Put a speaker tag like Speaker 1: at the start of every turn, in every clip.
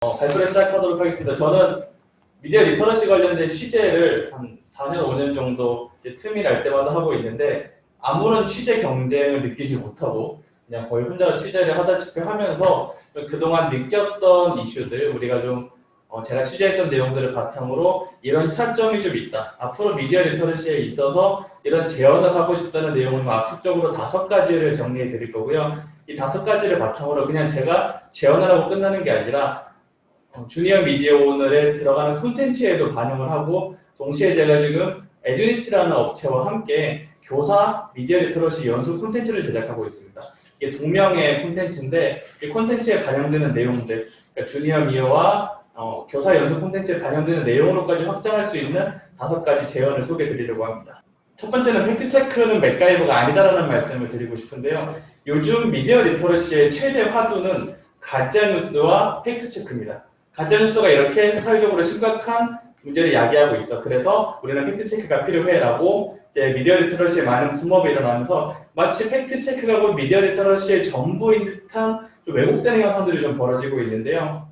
Speaker 1: 발표를 시작하도록 하겠습니다. 저는 미디어 리터러시 관련된 취재를 한 4년, 5년 정도 틈이 날 때마다 하고 있는데 아무런 취재 경쟁을 느끼지 못하고 그냥 거의 혼자 취재를 하다시피 하면서 그동안 느꼈던 이슈들, 우리가 좀 제가 취재했던 내용들을 바탕으로 이런 시사점이 좀 있다. 앞으로 미디어 리터러시에 있어서 이런 제언을 하고 싶다는 내용을 압축적으로 5가지를 정리해 드릴 거고요. 이 5가지를 바탕으로 그냥 제가 제언을 하고 끝나는 게 아니라 주니어 미디어 오늘에 들어가는 콘텐츠에도 반영을 하고 동시에 제가 지금 에듀니티라는 업체와 함께 교사 미디어 리터러시 연수 콘텐츠를 제작하고 있습니다. 이게 동명의 콘텐츠인데 이 콘텐츠에 반영되는 내용들, 그러니까 주니어 미어와 교사 연수 콘텐츠에 반영되는 내용으로까지 확장할 수 있는 5가지 제언을 소개해 드리려고 합니다. 첫 번째는 팩트체크는 맥가이버가 아니다라는 말씀을 드리고 싶은데요. 요즘 미디어 리터러시의 최대 화두는 가짜뉴스와 팩트체크입니다. 가짜뉴스가 이렇게 사회적으로 심각한 문제를 야기하고 있어. 그래서 우리는 팩트체크가 필요해라고 이제 미디어 리터러시에 많은 붐업이 일어나면서 마치 팩트체크가 곧 미디어 리터러시의 전부인 듯한 좀 왜곡되는 현상들이 좀 벌어지고 있는데요.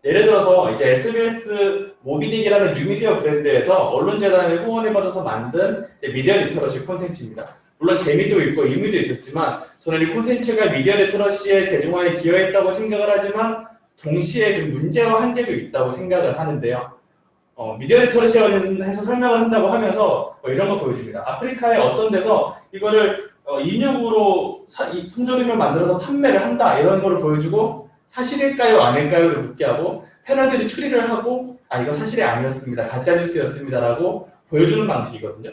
Speaker 1: 예를 들어서 이제 SBS 모비딕이라는 뉴미디어 브랜드에서 언론재단의 후원을 받아서 만든 이제 미디어 리터러시 콘텐츠입니다. 물론 재미도 있고 의미도 있었지만 저는 이 콘텐츠가 미디어 리터러시의 대중화에 기여했다고 생각을 하지만 동시에 좀 문제와 한계도 있다고 생각을 하는데요. 미디어 리터러시에 관련해서 설명을 한다고 하면서 이런 거 보여줍니다. 아프리카의 어떤 데서 이거를 인육으로 이 품절임을 만들어서 판매를 한다 이런 거를 보여주고 사실일까요 아닐까요를 묻게 하고 패널들이 추리를 하고 이건 사실이 아니었습니다. 가짜뉴스였습니다라고 보여주는 방식이거든요.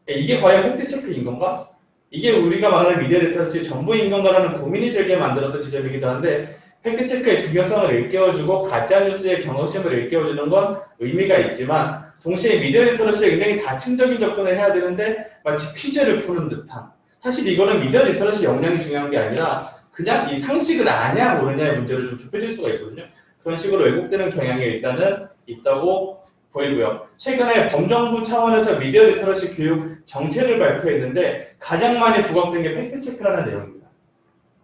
Speaker 1: 이게 과연 팩트체크인 건가? 이게 우리가 말하는 미디어 리터러시의 전부인 건가라는 고민이 들게 만들었던 지점이기도 한데 팩트체크의 중요성을 일깨워주고 가짜뉴스의 경각심을 일깨워주는 건 의미가 있지만 동시에 미디어 리터러시에 굉장히 다층적인 접근을 해야 되는데 마치 퀴즈를 푸는 듯한 사실 이거는 미디어 리터러시 역량이 중요한 게 아니라 그냥 이 상식을 아냐 모르냐의 문제를 좀 좁혀질 수가 있거든요. 그런 식으로 왜곡되는 경향이 일단은 있다고 보이고요. 최근에 범정부 차원에서 미디어 리터러시 교육 정책을 발표했는데 가장 많이 부각된 게 팩트체크라는 내용입니다.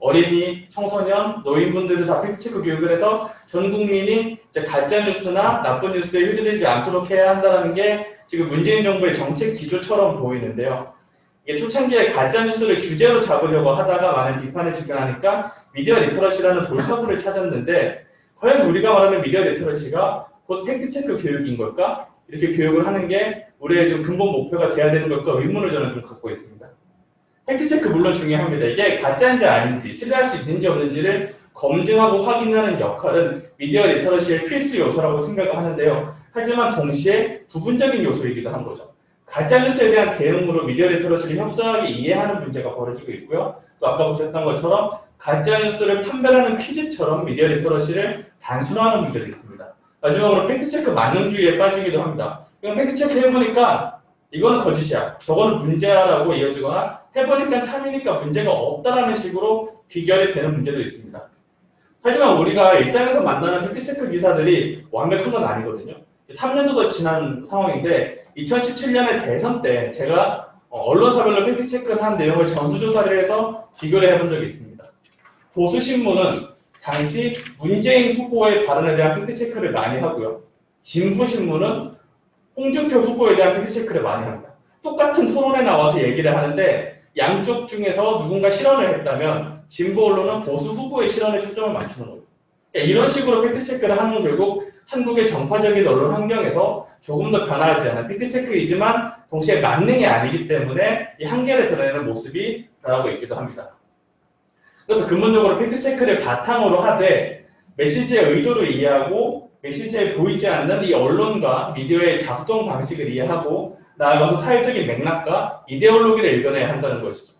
Speaker 1: 어린이, 청소년, 노인분들도 다 팩트체크 교육을 해서 전 국민이 이제 가짜뉴스나 나쁜 뉴스에 휘둘리지 않도록 해야 한다는 게 지금 문재인 정부의 정책 기조처럼 보이는데요. 이게 초창기에 가짜뉴스를 규제로 잡으려고 하다가 많은 비판에 직면하니까 미디어 리터러시라는 돌파구를 찾았는데 과연 우리가 말하는 미디어 리터러시가 곧 팩트체크 교육인 걸까? 이렇게 교육을 하는 게 우리의 좀 근본 목표가 돼야 되는 걸까 의문을 저는 좀 갖고 있습니다. 팩트체크 물론 중요합니다. 이게 가짜인지 아닌지 신뢰할 수 있는지 없는지를 검증하고 확인하는 역할은 미디어 리터러시의 필수 요소라고 생각을 하는데요. 하지만 동시에 부분적인 요소이기도 한 거죠. 가짜뉴스에 대한 대응으로 미디어 리터러시를 협소하게 이해하는 문제가 벌어지고 있고요. 또 아까 보셨던 것처럼 가짜뉴스를 판별하는 퀴즈처럼 미디어 리터러시를 단순화하는 문제도 있습니다. 마지막으로 팩트체크 만능주의에 빠지기도 합니다. 그럼 팩트체크 해보니까 이거는 거짓이야, 저거는 문제야라고 이어지거나 해보니까 참이니까 문제가 없다라는 식으로 귀결이 되는 문제도 있습니다. 하지만 우리가 일상에서 만나는 팩트체크 기사들이 완벽한 건 아니거든요. 3년도 더 지난 상황인데 2017년에 대선 때 제가 언론사별로 팩트체크를 한 내용을 전수조사를 해서 비교를 해본 적이 있습니다. 보수신문은 당시 문재인 후보의 발언에 대한 팩트체크를 많이 하고요. 진보신문은 홍준표 후보에 대한 팩트체크를 많이 합니다. 똑같은 토론에 나와서 얘기를 하는데 양쪽 중에서 누군가 실언을 했다면 진보 언론은 보수 후보의 실언에 초점을 맞추는 거예요. 그러니까 이런 식으로 팩트체크를 하는 건 결국 한국의 정파적인 언론 환경에서 조금 더 변화하지 않은 팩트체크이지만 동시에 만능이 아니기 때문에 이 한계를 드러내는 모습이 변하고 있기도 합니다. 그래서 근본적으로 팩트체크를 바탕으로 하되 메시지의 의도를 이해하고 메시지에 보이지 않는 이 언론과 미디어의 작동 방식을 이해하고 나아가서 사회적인 맥락과 이데올로기를 읽어내야 한다는 것이죠.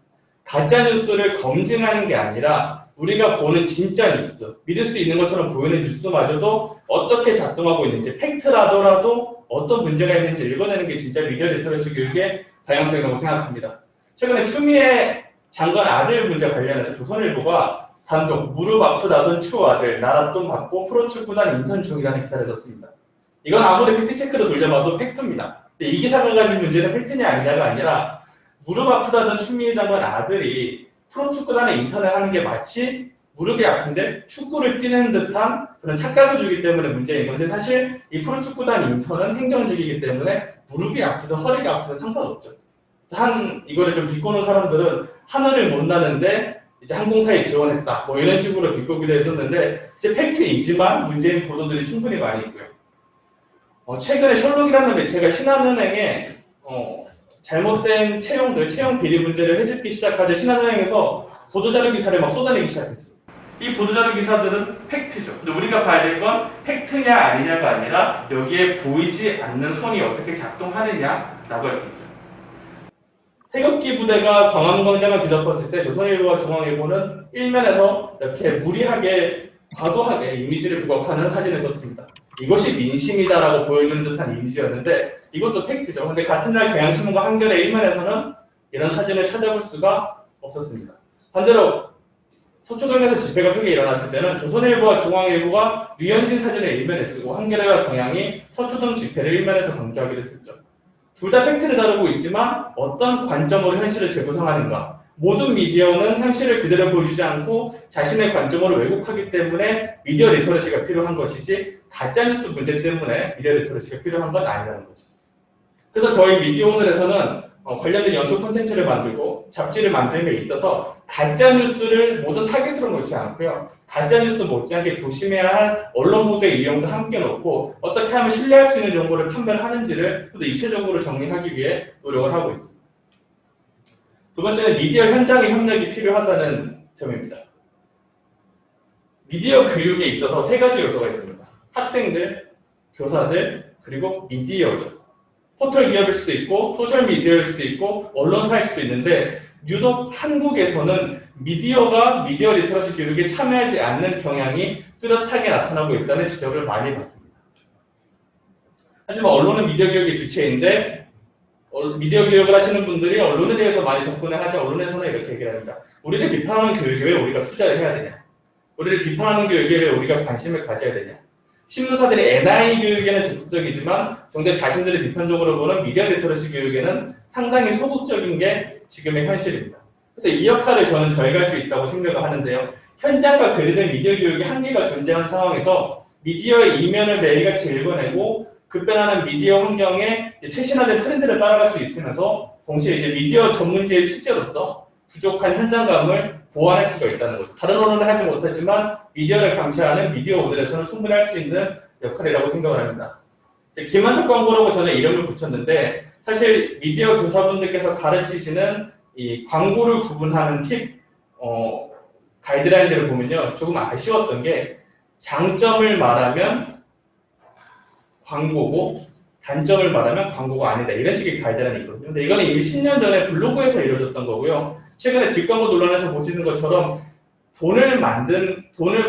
Speaker 1: 가짜뉴스를 검증하는 게 아니라 우리가 보는 진짜 뉴스, 믿을 수 있는 것처럼 보이는 뉴스마저도 어떻게 작동하고 있는지 팩트라더라도 어떤 문제가 있는지 읽어내는 게 진짜 미디어 리터러시 교육의 다양성이라고 생각합니다. 최근에 추미애 장관 아들 문제 관련해서 조선일보가 단독 무릎 아프다던 추 아들 나랏돈 받고 프로축구단 인턴 중이라는 기사를 썼습니다. 이건 아무리 팩트체크로 돌려봐도 팩트입니다. 근데 이 기사가 가진 문제는 팩트냐 아니냐가 아니라 무릎 아프다던 추미애 장관 아들이 프로축구단에 인턴을 하는 게 마치 무릎이 아픈데 축구를 뛰는 듯한 그런 착각을 주기 때문에 문제인 건데 사실 이 프로축구단 인턴은 행정직이기 때문에 무릎이 아프든 허리가 아프든 상관없죠. 이거를 좀 비꼬는 사람들은 하늘을 못 나는데 이제 항공사에 지원했다 뭐 이런 식으로 비꼬기도 했었는데 이제 팩트이지만 문제인 보도들이 충분히 많이 있고요. 최근에 셜록이라는 매체가 신한은행에 잘못된 채용 비리 문제를 해집기 시작하자 신한은행에서 보도자료 기사를 막 쏟아내기 시작했어요. 이 보도자료 기사들은 팩트죠. 근데 우리가 봐야 될 건 팩트냐 아니냐가 아니라 여기에 보이지 않는 손이 어떻게 작동하느냐라고 할 수 있죠. 태극기 부대가 광화문광장을 뒤덮었을 때 조선일보와 중앙일보는 일면에서 이렇게 무리하게 과도하게 이미지를 부각하는 사진을 썼습니다. 이것이 민심이다라고 보여주는 듯한 이미지였는데 이것도 팩트죠. 근데 같은 날 경향신문과 한겨레 일면에서는 이런 사진을 찾아볼 수가 없었습니다. 반대로 서초동에서 집회가 크게 일어났을 때는 조선일보와 중앙일보가 류현진 사진을 일면에 쓰고 한겨레와 경향이 서초동 집회를 일면에서 강조하기로 했었죠. 둘 다 팩트를 다루고 있지만 어떤 관점으로 현실을 재구성하는가. 모든 미디어는 현실을 그대로 보여주지 않고 자신의 관점으로 왜곡하기 때문에 미디어 리터러시가 필요한 것이지 가짜뉴스 문제 때문에 미디어 리터러시가 필요한 건 아니라는 거죠. 그래서 저희 미디어 오늘에서는 관련된 연속 콘텐츠를 만들고 잡지를 만들는 데 있어서 가짜뉴스를 모든 타깃으로 놓지 않고요. 가짜뉴스 못지않게 조심해야 할 언론 보도의 유형도 함께 놓고 어떻게 하면 신뢰할 수 있는 정보를 판별을 하는지를 또 입체적으로 정리하기 위해 노력을 하고 있습니다. 두 번째는 미디어 현장의 협력이 필요하다는 점입니다. 미디어 교육에 있어서 세 가지 요소가 있습니다. 학생들, 교사들, 그리고 미디어죠. 포털 기업일 수도 있고 소셜미디어일 수도 있고 언론사일 수도 있는데 유독 한국에서는 미디어가 미디어 리터러시 교육에 참여하지 않는 경향이 뚜렷하게 나타나고 있다는 지적을 많이 받습니다. 하지만 언론은 미디어 교육의 주체인데 미디어 교육을 하시는 분들이 언론에 대해서 많이 접근을 하자 언론에서는 이렇게 얘기를 합니다. 우리를 비판하는 교육에 왜 우리가 투자를 해야 되냐? 우리를 비판하는 교육에 왜 우리가 관심을 가져야 되냐? 신문사들이 NI 교육에는 적극적이지만 정작 자신들을 비판적으로 보는 미디어 리터러시 교육에는 상당히 소극적인 게 지금의 현실입니다. 그래서 이 역할을 저는 저해갈 수 있다고 생각을 하는데요. 현장과 그리된 미디어 교육의 한계가 존재하는 상황에서 미디어의 이면을 매일같이 읽어내고 급변하는 미디어 환경에 최신화된 트렌드를 따라갈 수 있으면서 동시에 이제 미디어 전문지의 취재로서 부족한 현장감을 보완할 수가 있다는 거죠. 다른 언론은 하지 못하지만 미디어를 강시하는 미디어 오늘에서는 충분히 할 수 있는 역할이라고 생각을 합니다. 김한석 광고라고 저는 이름을 붙였는데 사실 미디어 교사분들께서 가르치시는 이 광고를 구분하는 팁, 가이드라인들을 보면요. 조금 아쉬웠던 게 장점을 말하면 광고고 단점을 말하면 광고가 아니다. 이런 식의 가이드라인이 있거든요. 근데 이거는 이미 10년 전에 블로그에서 이루어졌던 거고요. 최근에 뒷광고 논란에서 보시는 것처럼 돈을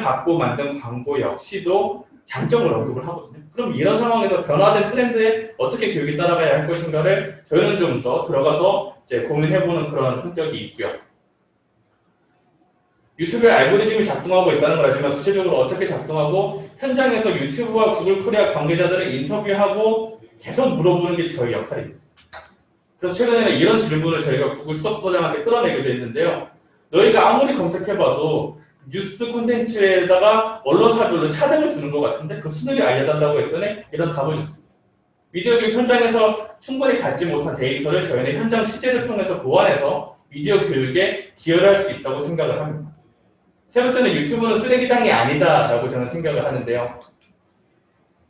Speaker 1: 받고 만든 광고 역시도 장점을 언급을 하거든요. 그럼 이런 상황에서 변화된 트렌드에 어떻게 교육이 따라가야 할 것인가를 저희는 좀 더 들어가서 이제 고민해보는 그런 성격이 있고요. 유튜브의 알고리즘이 작동하고 있다는 걸 알지만 구체적으로 어떻게 작동하고 현장에서 유튜브와 구글 코리아 관계자들을 인터뷰하고 계속 물어보는 게 저희 역할입니다. 그래서 최근에는 이런 질문을 저희가 구글 수석부장한테 끌어내기도 했는데요. 너희가 아무리 검색해봐도 뉴스 콘텐츠에다가 언론사별로 차등을 두는 것 같은데 그 수능이 알려달라고 했더니 이런 답을 줬습니다. 미디어 교육 현장에서 충분히 갖지 못한 데이터를 저희는 현장 취재를 통해서 보완해서 미디어 교육에 기여를 할 수 있다고 생각을 합니다. 세 번째는 유튜브는 쓰레기장이 아니다라고 저는 생각을 하는데요.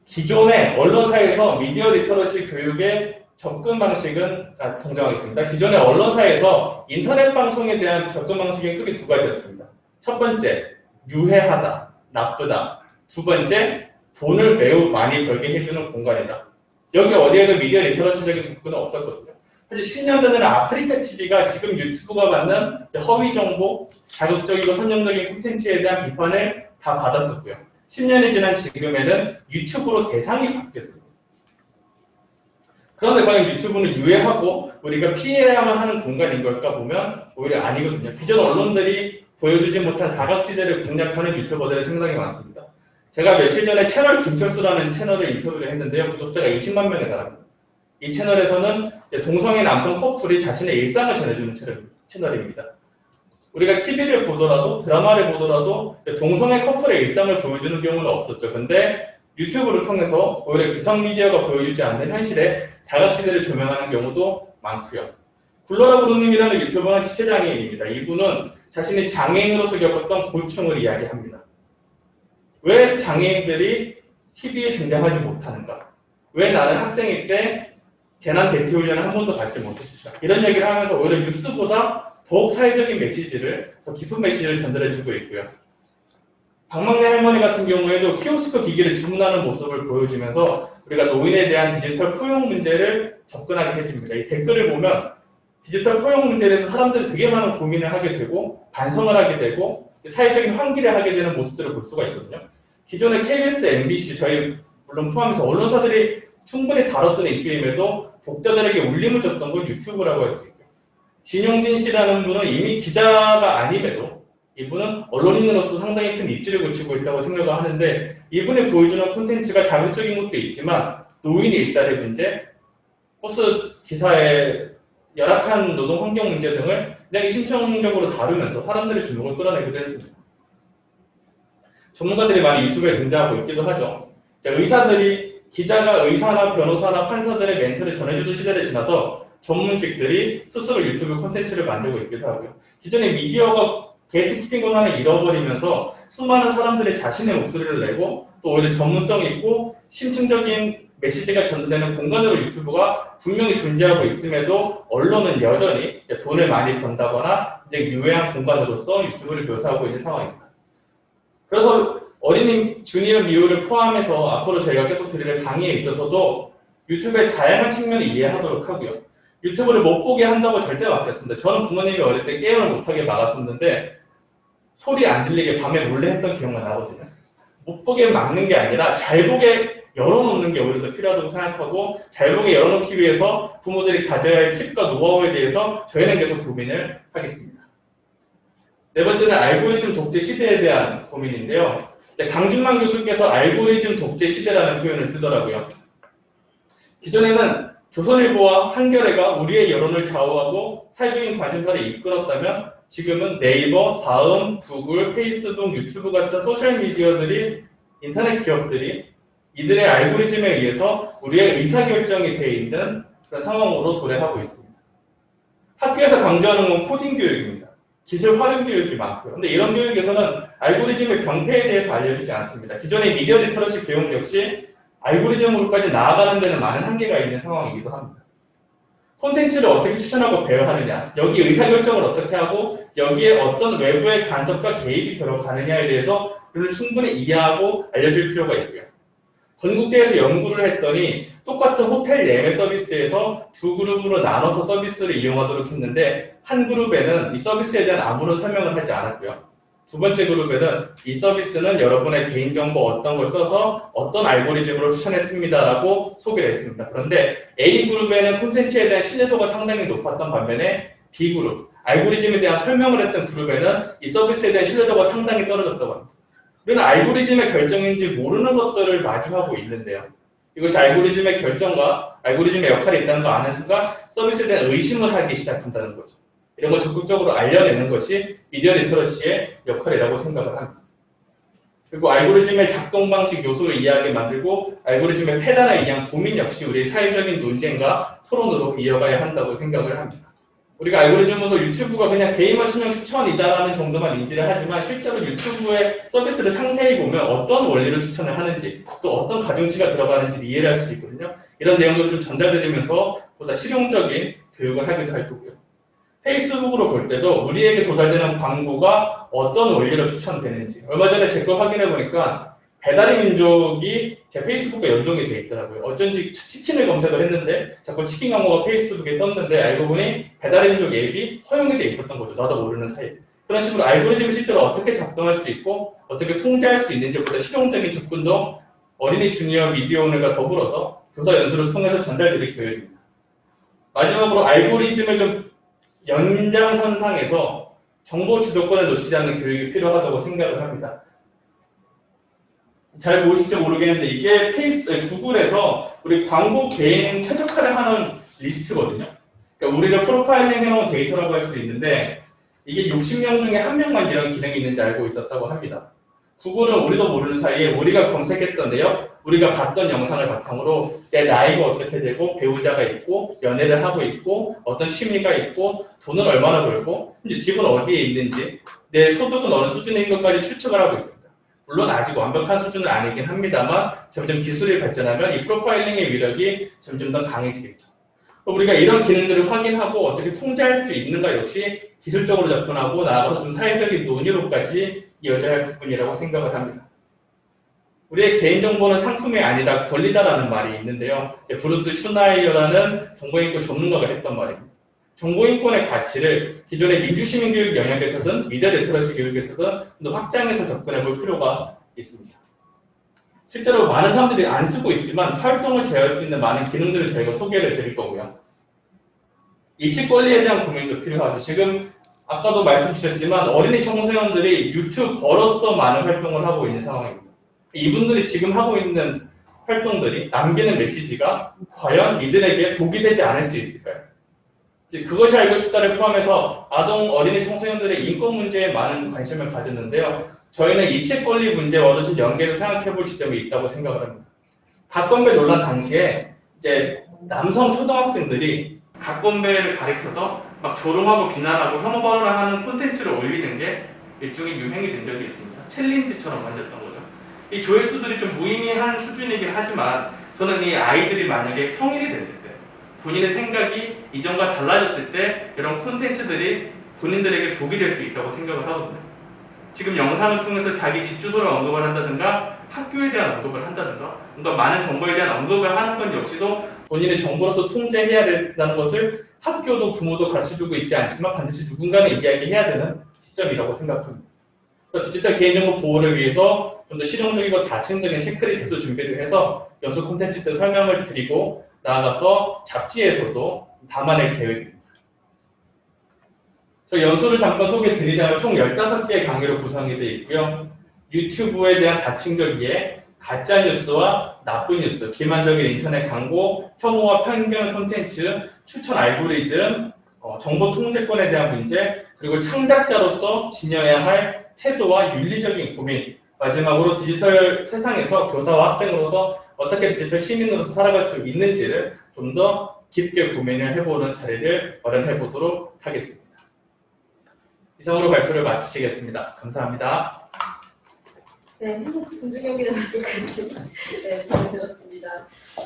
Speaker 1: 기존의 언론사에서 미디어 리터러시 교육의 접근 방식은 정정하겠습니다. 기존의 언론사에서 인터넷 방송에 대한 접근 방식이 크게 두 가지였습니다. 첫 번째, 유해하다, 나쁘다. 두 번째, 돈을 매우 많이 벌게 해주는 공간이다. 여기 어디에도 미디어 리터러시적인 접근은 없었거든요. 사실 10년 전에는 아프리카 TV가 지금 유튜브가 받는 허위 정보, 자극적이고 선정적인 콘텐츠에 대한 비판을 다 받았었고요. 10년이 지난 지금에는 유튜브로 대상이 바뀌었습니다. 그런데 과연 유튜브는 유해하고 우리가 피해야만 하는 공간인 걸까 보면 오히려 아니거든요. 기존 언론들이 보여주지 못한 사각지대를 공략하는 유튜버들이 상당히 많습니다. 제가 며칠 전에 채널 김철수라는 채널을 인터뷰를 했는데요. 구독자가 20만 명에 달합니다. 이 채널에서는 동성애 남성 커플이 자신의 일상을 전해주는 채널입니다. 우리가 TV를 보더라도 드라마를 보더라도 동성애 커플의 일상을 보여주는 경우는 없었죠. 근데 유튜브를 통해서 오히려 기성 미디어가 보여주지 않는 현실에 사각지대를 조명하는 경우도 많고요. 굴러라 부르님이라는 유튜버는 지체장애인입니다. 이분은 자신이 장애인으로서 겪었던 고충을 이야기합니다. 왜 장애인들이 TV에 등장하지 못하는가? 왜 나는 학생일 때 재난 대피 훈련을 한 번도 받지 못했을까? 이런 얘기를 하면서 오히려 뉴스보다 더욱 사회적인 메시지를, 더 깊은 메시지를 전달해주고 있고요. 박막내 할머니 같은 경우에도 키오스크 기기를 주문하는 모습을 보여주면서 우리가 노인에 대한 디지털 포용 문제를 접근하게 해줍니다. 이 댓글을 보면 디지털 포용 문제에 대해서 사람들이 되게 많은 고민을 하게 되고 반성을 하게 되고 사회적인 환기를 하게 되는 모습들을 볼 수가 있거든요. 기존의 KBS, MBC, 저희 물론 포함해서 언론사들이 충분히 다뤘던 이슈임에도 독자들에게 울림을 줬던 건 유튜브라고 할 수 있고요. 진용진 씨라는 분은 이미 기자가 아님에도 이분은 언론인으로서 상당히 큰 입지를 굳히고 있다고 생각을 하는데 이분이 보여주는 콘텐츠가 자극적인 것도 있지만 노인 일자리 문제, 버스 기사의 열악한 노동 환경 문제 등을 굉장히 심층적으로 다루면서 사람들의 주목을 끌어내기도 했습니다. 전문가들이 많이 유튜브에 등장하고 있기도 하죠. 의사들이 기자가 의사나 변호사나 판사들의 멘트를 전해주던 시대를 지나서 전문직들이 스스로 유튜브 콘텐츠를 만들고 있기도 하고요. 기존의 미디어가 게이트키핑 권한을 잃어버리면서 수많은 사람들이 자신의 목소리를 내고 또 오히려 전문성 있고 심층적인 메시지가 전달되는 공간으로 유튜브가 분명히 존재하고 있음에도 언론은 여전히 돈을 많이 번다거나 유해한 공간으로서 유튜브를 묘사하고 있는 상황입니다. 그래서 어린이 주니어 미우를 포함해서 앞으로 저희가 계속 드릴 강의에 있어서도 유튜브의 다양한 측면을 이해하도록 하고요. 유튜브를 못 보게 한다고 절대 막혔습니다. 저는 부모님이 어릴 때 게임을 못하게 막았었는데 소리 안 들리게 밤에 몰래 했던 기억가 나거든요. 못 보게 막는 게 아니라 잘 보게 열어놓는 게 오히려 더 필요하다고 생각하고 잘 보게 열어놓기 위해서 부모들이 가져야 할 팁과 노하우에 대해서 저희는 계속 고민을 하겠습니다. 네 번째는 알고리즘 독재 시대에 대한 고민인데요. 강준만 교수께서 알고리즘 독재 시대라는 표현을 쓰더라고요. 기존에는 조선일보와 한겨레가 우리의 여론을 좌우하고 사회적인 관심사를 이끌었다면 지금은 네이버, 다음, 구글, 페이스북, 유튜브 같은 소셜미디어들이 인터넷 기업들이 이들의 알고리즘에 의해서 우리의 의사결정이 되어 있는 그런 상황으로 도래하고 있습니다. 학교에서 강조하는 건 코딩 교육입니다. 기술 활용 교육이 많고요. 근데 이런 교육에서는 알고리즘의 병폐에 대해서 알려주지 않습니다. 기존의 미디어 리터러시 교육 역시 알고리즘으로까지 나아가는 데는 많은 한계가 있는 상황이기도 합니다. 콘텐츠를 어떻게 추천하고 배열하느냐, 여기 의사결정을 어떻게 하고 여기에 어떤 외부의 간섭과 개입이 들어가느냐에 대해서 우리는 충분히 이해하고 알려줄 필요가 있고요. 건국대에서 연구를 했더니 똑같은 호텔 예매 서비스에서 두 그룹으로 나눠서 서비스를 이용하도록 했는데 한 그룹에는 이 서비스에 대한 아무런 설명을 하지 않았고요. 두 번째 그룹에는 이 서비스는 여러분의 개인정보 어떤 걸 써서 어떤 알고리즘으로 추천했습니다라고 소개를 했습니다. 그런데 A그룹에는 콘텐츠에 대한 신뢰도가 상당히 높았던 반면에 B그룹, 알고리즘에 대한 설명을 했던 그룹에는 이 서비스에 대한 신뢰도가 상당히 떨어졌다고 합니다. 우리는 알고리즘의 결정인지 모르는 것들을 마주하고 있는데요. 이것이 알고리즘의 결정과 알고리즘의 역할이 있다는 걸 아는 순간 서비스에 대한 의심을 하기 시작한다는 거죠. 이런 걸 적극적으로 알려내는 것이 미디어 리터러시의 역할이라고 생각을 합니다. 그리고 알고리즘의 작동 방식 요소를 이해하게 만들고 알고리즘의 폐단에 의한 고민 역시 우리의 사회적인 논쟁과 토론으로 이어가야 한다고 생각을 합니다. 우리가 알고리즘으로서 유튜브가 그냥 개인 맞춤형 추천이다라는 정도만 인지를 하지만 실제로 유튜브의 서비스를 상세히 보면 어떤 원리로 추천을 하는지 또 어떤 가중치가 들어가는지 이해를 할 수 있거든요. 이런 내용들을 좀 전달해드리면서 보다 실용적인 교육을 하기도 할 거고요. 페이스북으로 볼 때도 우리에게 도달되는 광고가 어떤 원리로 추천되는지 얼마 전에 제 걸 확인해 보니까 배달의 민족이 제 페이스북과 연동이 돼 있더라고요. 어쩐지 치킨을 검색을 했는데 자꾸 치킨 광고가 페이스북에 떴는데 알고 보니 배달의 민족 앱이 허용이 돼 있었던 거죠. 나도 모르는 사이에. 그런 식으로 알고리즘이 실제로 어떻게 작동할 수 있고 어떻게 통제할 수 있는지보다 실용적인 접근도 어린이 주니어 미디어 오늘과 더불어서 교사 연수를 통해서 전달드릴 교육입니다. 마지막으로 알고리즘을 좀 연장선상에서 정보 주도권을 놓치지 않는 교육이 필요하다고 생각을 합니다. 잘 보이실지 모르겠는데 이게 구글에서 우리 광고 개인 최적화를 하는 리스트거든요. 그러니까 우리를 프로파일링 해놓은 데이터라고 할 수 있는데 이게 60명 중에 1명만 이런 기능이 있는지 알고 있었다고 합니다. 구글은 우리도 모르는 사이에 우리가 검색했던 내역, 우리가 봤던 영상을 바탕으로 내 나이가 어떻게 되고 배우자가 있고 연애를 하고 있고 어떤 취미가 있고 돈은 얼마나 벌고 이제 집은 어디에 있는지 내 소득은 어느 수준인 것까지 추측을 하고 있습니다. 물론 아직 완벽한 수준은 아니긴 합니다만 점점 기술이 발전하면 이 프로파일링의 위력이 점점 더 강해지겠죠. 우리가 이런 기능들을 확인하고 어떻게 통제할 수 있는가 역시 기술적으로 접근하고 나아가서 좀 사회적인 논의로까지 이어져야 할 부분이라고 생각을 합니다. 우리의 개인정보는 상품이 아니다, 권리다라는 말이 있는데요. 브루스 슈나이어라는 정보인권 전문가가 했던 말입니다. 정보인권의 가치를 기존의 민주시민교육 영역에서든 미디어 리터러시 교육에서든 좀 더 확장해서 접근해 볼 필요가 있습니다. 실제로 많은 사람들이 안 쓰고 있지만 활동을 제어할 수 있는 많은 기능들을 저희가 소개를 드릴 거고요. 이치 권리에 대한 고민도 필요하죠. 지금 아까도 말씀 주셨지만 어린이 청소년들이 유튜버로서 많은 활동을 하고 있는 상황입니다. 이분들이 지금 하고 있는 활동들이 남기는 메시지가 과연 이들에게 독이 되지 않을 수 있을까요? 그것이 알고 싶다를 포함해서 아동 어린이 청소년들의 인권 문제에 많은 관심을 가졌는데요. 저희는 이치 권리 문제와도 좀 연계해서 생각해 볼 지점이 있다고 생각을 합니다. 가건배 논란 당시에 이제 남성 초등학생들이 가건배를 가리켜서 막 조롱하고 비난하고 혐오 발언을 하는 콘텐츠를 올리는 게 일종의 유행이 된 적이 있습니다. 챌린지처럼 만졌던 거죠. 이 조회수들이 좀 무의미한 수준이긴 하지만 저는 이 아이들이 만약에 성인이 됐을 때 본인의 생각이 이전과 달라졌을 때 이런 콘텐츠들이 본인들에게 독이 될 수 있다고 생각을 하거든요. 지금 영상을 통해서 자기 집 주소를 언급을 한다든가 학교에 대한 언급을 한다든가 뭔가 많은 정보에 대한 언급을 하는 건 역시도 본인의 정보로서 통제해야 된다는 것을 학교도 부모도 가르쳐주고 있지 않지만 반드시 누군가는 이야기해야 되는 시점이라고 생각합니다. 디지털 개인정보 보호를 위해서 좀 더 실용적이고 다층적인 체크리스트 준비를 해서 연수 콘텐츠 때 설명을 드리고 나아가서 잡지에서도 담아낼 계획입니다. 저 연수를 잠깐 소개해 드리자면 총 15개의 강의로 구성이 되어 있고요. 유튜브에 대한 다층적 이해, 가짜뉴스와 나쁜 뉴스, 기만적인 인터넷 광고, 혐오와 편견 콘텐츠, 추천 알고리즘, 정보 통제권에 대한 문제, 그리고 창작자로서 지녀야 할 태도와 윤리적인 고민, 마지막으로 디지털 세상에서 교사와 학생으로서 어떻게 디지털 시민으로서 살아갈 수 있는지를 좀 더 깊게 고민을 해보는 자리를 마련해 보도록 하겠습니다. 이상으로 발표를 마치겠습니다. 감사합니다.
Speaker 2: 네, 김준경 기자님께까지 잘 들었습니다.